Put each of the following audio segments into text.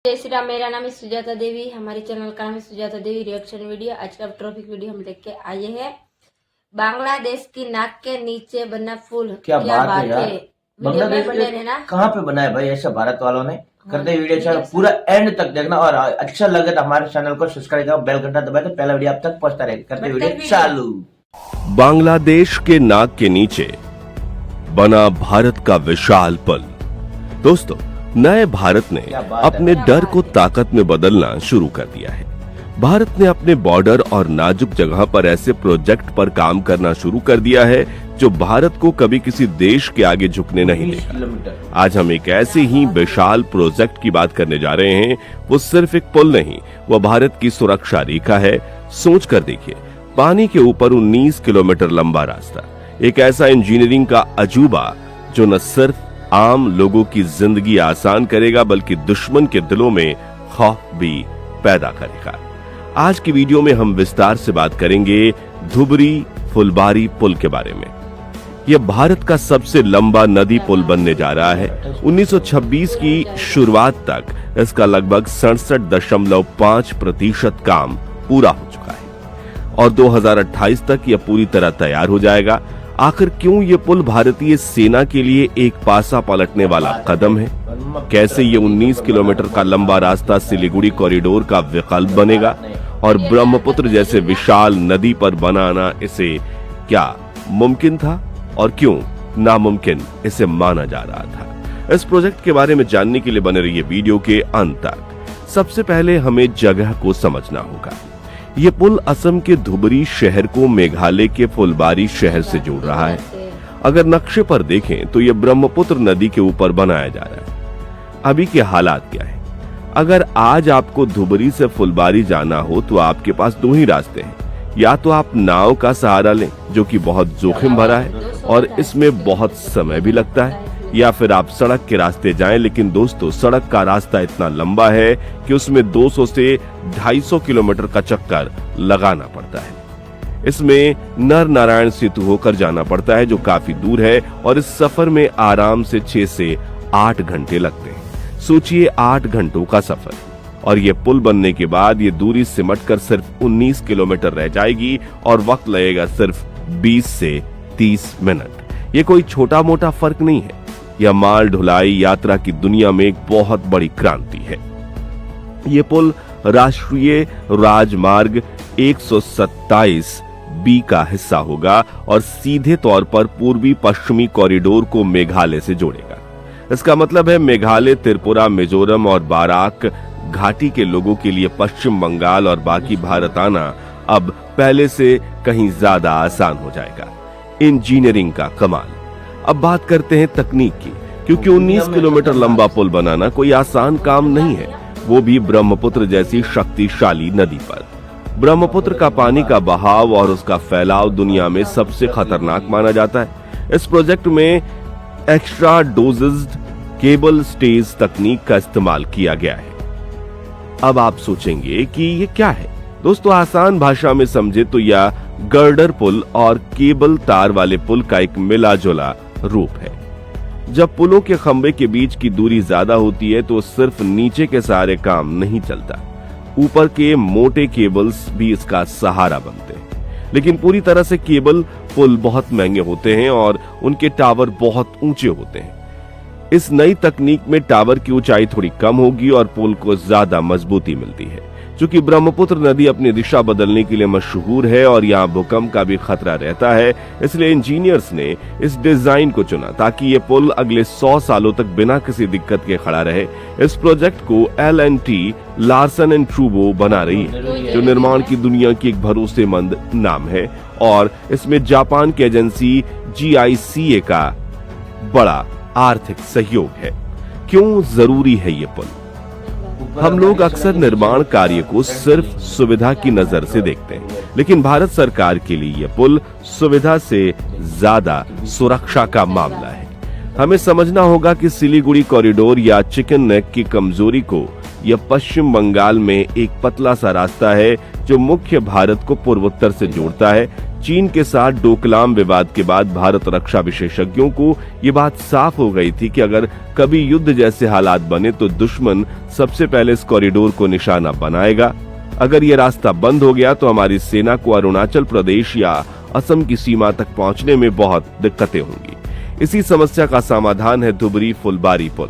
जय श्री राम। मेरा नाम है सुजाता देवी। हमारे चैनल का नाम है सुजाता देवी रिएक्शन वीडियो। आज का टॉपिक वीडियो हम लेके आए हैं बांग्लादेश की नाक के नीचे बना पुल। क्या बात है यार। वीडियो में बने रहना। कहाँ पे बना है भाई ऐसा भारत वालों ने। करते वीडियो चैनल पूरा एंड तक देखना और अच्छा लगे तो हमारे चैनल को सब्सक्राइब करो, बेल घंटा दबाए तो पहला वीडियो आप तक पहुंचता रहे। करते वीडियो चालू। बांग्लादेश के नाक के नीचे बना भारत का विशाल पुल। दोस्तों, नए भारत ने अपने डर को ताकत में बदलना शुरू कर दिया है। भारत ने अपने बॉर्डर और नाजुक जगह पर ऐसे प्रोजेक्ट पर काम करना शुरू कर दिया है जो भारत को कभी किसी देश के आगे झुकने नहीं देगा। आज हम एक ऐसे ही विशाल प्रोजेक्ट की बात करने जा रहे हैं। वो सिर्फ एक पुल नहीं, वो भारत की सुरक्षा रेखा है। सोच कर देखिए, पानी के ऊपर 19 किलोमीटर लंबा रास्ता, एक ऐसा इंजीनियरिंग का अजूबा जो न सिर्फ आम लोगों की जिंदगी आसान करेगा बल्कि दुश्मन के दिलों में खौफ भी पैदा करेगा। आज की वीडियो में हम विस्तार से बात करेंगे धुबरी फुलबारी पुल के बारे में। यह भारत का सबसे लंबा नदी पुल बनने जा रहा है। 1926 की शुरुआत तक इसका लगभग 67.5% काम पूरा हो चुका है और 2028 तक यह पूरी तरह तैयार हो जाएगा। आखिर क्यों ये पुल भारतीय सेना के लिए एक पासा पलटने वाला कदम है? कैसे ये 19 किलोमीटर का लंबा रास्ता सिलीगुड़ी कॉरिडोर का विकल्प बनेगा और ब्रह्मपुत्र जैसे विशाल नदी पर बनाना इसे क्या मुमकिन था और क्यों नामुमकिन इसे माना जा रहा था? इस प्रोजेक्ट के बारे में जानने के लिए बने रहिए वीडियो के अंत तक। सबसे पहले हमें जगह को समझना होगा। ये पुल असम के धुबरी शहर को मेघालय के फुलबारी शहर से जोड़ रहा है। अगर नक्शे पर देखें तो यह ब्रह्मपुत्र नदी के ऊपर बनाया जा रहा है। अभी के हालात क्या है? अगर आज आपको धुबरी से फुलबारी जाना हो तो आपके पास दो ही रास्ते हैं। या तो आप नाव का सहारा लें जो कि बहुत जोखिम भरा है और इसमें बहुत समय भी लगता है, या फिर आप सड़क के रास्ते जाएं। लेकिन दोस्तों, सड़क का रास्ता इतना लंबा है कि उसमें 200 से 250 किलोमीटर का चक्कर लगाना पड़ता है। इसमें नर नारायण सेतु होकर जाना पड़ता है जो काफी दूर है और इस सफर में आराम से 6 से 8 घंटे लगते हैं। सोचिए, 8 घंटों का सफर। और ये पुल बनने के बाद ये दूरी सिमटकर सिर्फ 19 किलोमीटर रह जाएगी और वक्त लगेगा सिर्फ 20 से 30 मिनट। ये कोई छोटा मोटा फर्क नहीं है। यह माल ढुलाई यात्रा की दुनिया में एक बहुत बड़ी क्रांति है। यह पुल राष्ट्रीय राजमार्ग 127 बी का हिस्सा होगा और सीधे तौर पर पूर्वी पश्चिमी कॉरिडोर को मेघालय से जोड़ेगा। इसका मतलब है मेघालय, त्रिपुरा, मिजोरम और बाराक घाटी के लोगों के लिए पश्चिम बंगाल और बाकी भारत आना अब पहले से कहीं ज्यादा आसान हो जाएगा। इंजीनियरिंग का कमाल। अब बात करते हैं तकनीक की, क्योंकि 19 किलोमीटर लंबा पुल बनाना कोई आसान काम नहीं है, वो भी ब्रह्मपुत्र जैसी शक्तिशाली नदी पर। ब्रह्मपुत्र का पानी का बहाव और उसका फैलाव दुनिया में सबसे खतरनाक माना जाता है। इस प्रोजेक्ट में एक्स्ट्रा डोज्ड केबल स्टेज तकनीक का इस्तेमाल किया गया है। अब आप सोचेंगे कि ये क्या है? दोस्तों, आसान भाषा में समझे तो यह गर्डर पुल और केबल तार वाले पुल का एक मिला जुला रूप है। जब पुलों के खंभे के बीच की दूरी ज्यादा होती है तो सिर्फ नीचे के सहारे काम नहीं चलता, ऊपर के मोटे केबल्स भी इसका सहारा बनते हैं। लेकिन पूरी तरह से केबल पुल बहुत महंगे होते हैं और उनके टावर बहुत ऊंचे होते हैं। इस नई तकनीक में टावर की ऊंचाई थोड़ी कम होगी और पुल को ज्यादा मजबूती मिलती है। चूंकि ब्रह्मपुत्र नदी अपनी दिशा बदलने के लिए मशहूर है और यहाँ भूकंप का भी खतरा रहता है, इसलिए इंजीनियर्स ने इस डिजाइन को चुना ताकि ये पुल अगले 100 सालों तक बिना किसी दिक्कत के खड़ा रहे। इस प्रोजेक्ट को L&T लार्सन एंड ट्रूबो बना रही है, जो निर्माण की दुनिया की एक भरोसेमंद नाम है और इसमें जापान की एजेंसी GICA का बड़ा आर्थिक सहयोग है। क्यों जरूरी है ये पुल? हम लोग अक्सर निर्माण कार्य को सिर्फ सुविधा की नजर से देखते हैं, लेकिन भारत सरकार के लिए यह पुल सुविधा से ज्यादा सुरक्षा का मामला है। हमें समझना होगा कि सिलीगुड़ी कॉरिडोर या चिकन नेक की कमजोरी को यह पश्चिम बंगाल में एक पतला सा रास्ता है जो मुख्य भारत को पूर्वोत्तर से जोड़ता है। चीन के साथ डोकलाम विवाद के बाद भारत रक्षा विशेषज्ञों को ये बात साफ हो गई थी कि अगर कभी युद्ध जैसे हालात बने तो दुश्मन सबसे पहले इस कॉरिडोर को निशाना बनाएगा। अगर ये रास्ता बंद हो गया तो हमारी सेना को अरुणाचल प्रदेश या असम की सीमा तक पहुंचने में बहुत दिक्कतें होंगी। इसी समस्या का समाधान है धुबरी फुलबारी पुल।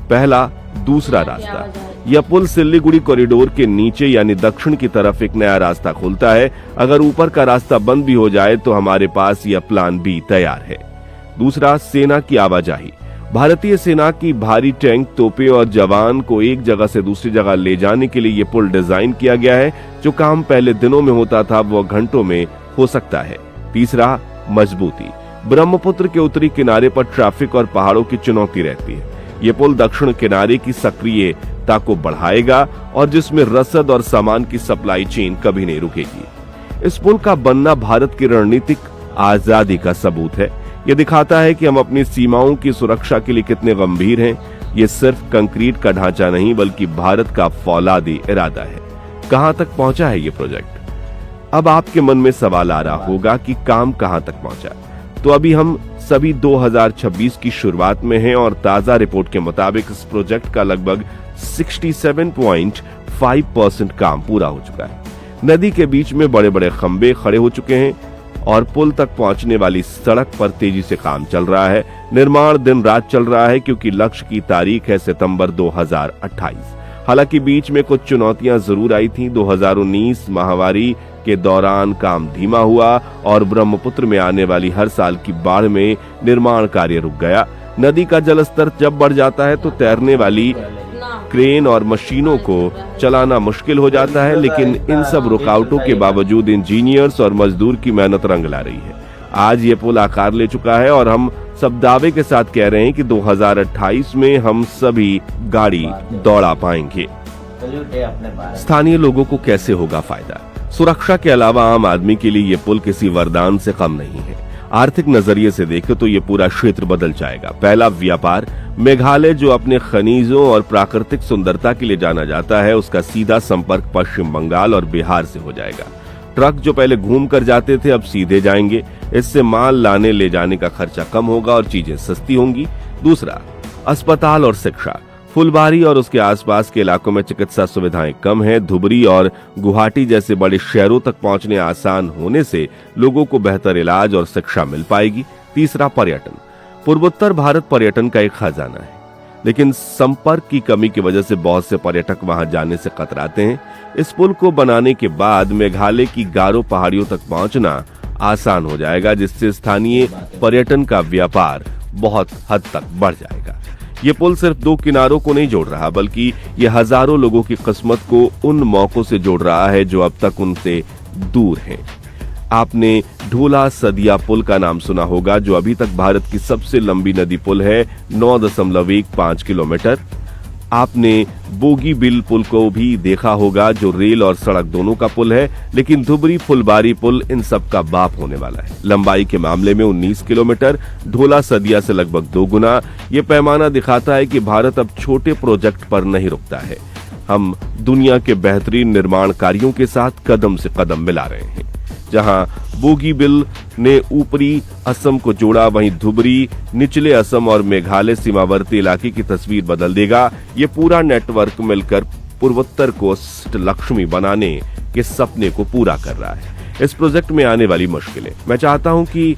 पहला दूसरा रास्ता, यह पुल सिल्लीगुड़ी कॉरिडोर के नीचे यानी दक्षिण की तरफ एक नया रास्ता खोलता है। अगर ऊपर का रास्ता बंद भी हो जाए तो हमारे पास यह प्लान बी तैयार है। दूसरा, सेना की आवाजाही। भारतीय सेना की भारी टैंक, तोपें और जवान को एक जगह से दूसरी जगह ले जाने के लिए यह पुल डिजाइन किया गया है। जो काम पहले दिनों में होता था वो घंटों में हो सकता है। तीसरा, मजबूती। ब्रह्मपुत्र के उत्तरी किनारे पर ट्रैफिक और पहाड़ों की चुनौती रहती है। ये पुल दक्षिण किनारे की सक्रियता को बढ़ाएगा और जिसमें रसद और सामान की सप्लाई चेन कभी नहीं रुकेगी। इस पुल का बनना भारत की रणनीतिक आजादी का सबूत है। ये दिखाता है कि हम अपनी सीमाओं की सुरक्षा के लिए कितने गंभीर हैं। ये सिर्फ कंक्रीट का ढांचा नहीं बल्कि भारत का फौलादी इरादा है। कहां तक पहुंचा है ये प्रोजेक्ट? अब आपके मन में सवाल आ रहा होगा कि काम कहां तक पहुंचा। तो अभी हम सभी 2026 की शुरुआत में हैं और ताजा रिपोर्ट के मुताबिक इस प्रोजेक्ट का लगभग 67.5% काम पूरा हो चुका है। नदी के बीच में बड़े बड़े खंबे खड़े हो चुके हैं और पुल तक पहुंचने वाली सड़क पर तेजी से काम चल रहा है। निर्माण दिन रात चल रहा है क्योंकि लक्ष्य की तारीख है सितंबर 2028। हालांकि बीच में कुछ चुनौतियां जरूर आई थीं। 2019 महामारी के दौरान काम धीमा हुआ और ब्रह्मपुत्र में आने वाली हर साल की बाढ़ में निर्माण कार्य रुक गया। नदी का जलस्तर जब बढ़ जाता है तो तैरने वाली क्रेन और मशीनों को चलाना मुश्किल हो जाता है, लेकिन इन सब रुकावटों के बावजूद इंजीनियर्स और मजदूर की मेहनत रंग ला रही है। आज ये पुल आकार ले चुका है और हम सब दावे के साथ कह रहे हैं कि 2028 में हम सभी गाड़ी दौड़ा पाएंगे। स्थानीय लोगों को कैसे होगा फायदा? सुरक्षा के अलावा आम आदमी के लिए ये पुल किसी वरदान से कम नहीं है। आर्थिक नजरिए से देखें तो ये पूरा क्षेत्र बदल जाएगा। पहला, व्यापार। मेघालय जो अपने खनिजों और प्राकृतिक सुंदरता के लिए जाना जाता है, उसका सीधा संपर्क पश्चिम बंगाल और बिहार से हो जाएगा। ट्रक जो पहले घूम कर जाते थे अब सीधे जाएंगे। इससे माल लाने ले जाने का खर्चा कम होगा और चीजें सस्ती होंगी। दूसरा, अस्पताल और शिक्षा। फुलबारी और उसके आसपास के इलाकों में चिकित्सा सुविधाएं कम हैं। धुबरी और गुवाहाटी जैसे बड़े शहरों तक पहुंचने आसान होने से लोगों को बेहतर इलाज और शिक्षा मिल पाएगी। तीसरा, पर्यटन। पूर्वोत्तर भारत पर्यटन का एक खजाना है, लेकिन संपर्क की कमी की वजह से बहुत से पर्यटक वहां जाने से कतराते हैं। इस पुल को बनाने के बाद मेघालय की गारो पहाड़ियों तक पहुंचना आसान हो जाएगा, जिससे स्थानीय पर्यटन का व्यापार बहुत हद तक बढ़ जाएगा। ये पुल सिर्फ दो किनारों को नहीं जोड़ रहा, बल्कि ये हजारों लोगों की किस्मत को उन मौकों से जोड़ रहा है जो अब तक उनसे दूर हैं। आपने ढोला सदिया पुल का नाम सुना होगा, जो अभी तक भारत की सबसे लंबी नदी पुल है, 9.15 किलोमीटर। आपने बोगीबिल पुल को भी देखा होगा, जो रेल और सड़क दोनों का पुल है, लेकिन धुबरी फुलबारी पुल इन सब का बाप होने वाला है। लंबाई के मामले में 19 किलोमीटर, ढोला सदिया से लगभग 2 गुना। ये पैमाना दिखाता है कि भारत अब छोटे प्रोजेक्ट पर नहीं रुकता है। हम दुनिया के बेहतरीन निर्माण कार्यों के साथ कदम से कदम मिला रहे हैं। जहां बोगीबिल ने ऊपरी असम को जोड़ा, वहीं धुबरी निचले असम और मेघालय सीमावर्ती इलाके की तस्वीर बदल देगा। ये पूरा नेटवर्क मिलकर पूर्वोत्तर को लक्ष्मी बनाने के सपने को पूरा कर रहा है। इस प्रोजेक्ट में आने वाली मुश्किलें, मैं चाहता हूं कि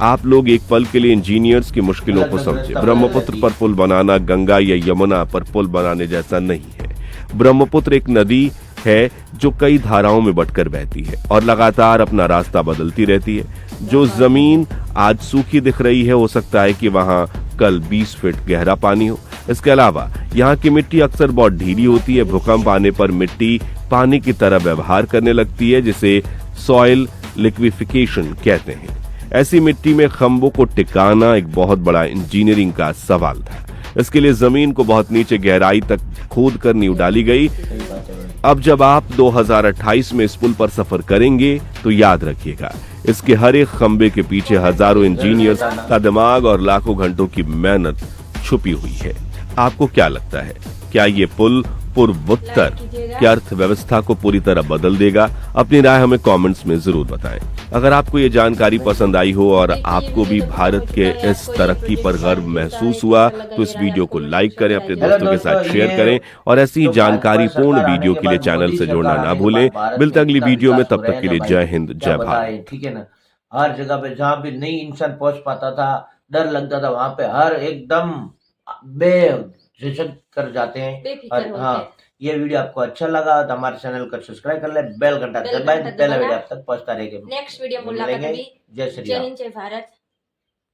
आप लोग एक पल के लिए इंजीनियर्स की मुश्किलों को समझें। ब्रह्मपुत्र पर पुल बनाना गंगा या यमुना पर पुल बनाने जैसा नहीं है। ब्रह्मपुत्र एक नदी है जो कई धाराओं में बटकर बहती है और लगातार अपना रास्ता बदलती रहती है। जो जमीन आज सूखी दिख रही है, हो सकता है कि वहां कल 20 फीट गहरा पानी हो। इसके अलावा यहाँ की मिट्टी अक्सर बहुत ढीली होती है। भूकंप आने पर मिट्टी पानी की तरह व्यवहार करने लगती है, जिसे सॉइल लिक्विफिकेशन कहते हैं। ऐसी मिट्टी में खंभों को टिकाना एक बहुत बड़ा इंजीनियरिंग का सवाल था। इसके लिए जमीन को बहुत नीचे गहराई तक खोद कर नींव डाली गई। अब जब आप 2028 में इस पुल पर सफर करेंगे तो याद रखिएगा, इसके हर एक खंबे के पीछे हजारों इंजीनियर्स का दिमाग और लाखों घंटों की मेहनत छुपी हुई है। आपको क्या लगता है, क्या ये पुल पूर्वोत्तर की अर्थव्यवस्था को पूरी तरह बदल देगा। अपनी राय हमें कमेंट्स में जरूर बताएं। अगर आपको ये जानकारी पसंद आई हो और आपको भी भारत के इस तरक्की पर गर्व महसूस हुआ तो इस वीडियो को लाइक करें, अपने दोस्तों के साथ शेयर करें और ऐसी जानकारीपूर्ण वीडियो के लिए चैनल से जुड़ना ना भूलें। मिलते हैं अगली वीडियो में, तब तक के लिए जय हिंद, जय भारत। ठीक है ना। हर जगह पे जहाँ भी नहीं इंसान पहुंच पाता था, डर लगता था, वहां पे हर एकदम बेझिझक कर जाते हैं। बेफिक्र और होते हाँ, हैं। ये वीडियो आपको अच्छा लगा तो हमारे चैनल को सब्सक्राइब कर ले, बेल घंटा दबाए, पहला वीडियो आप तक पहुंचता रहेगा। नेक्स्ट वीडियो मुलाकात मिलेंगे। होगी। जय श्री जय राम। हिंद, जय भारत।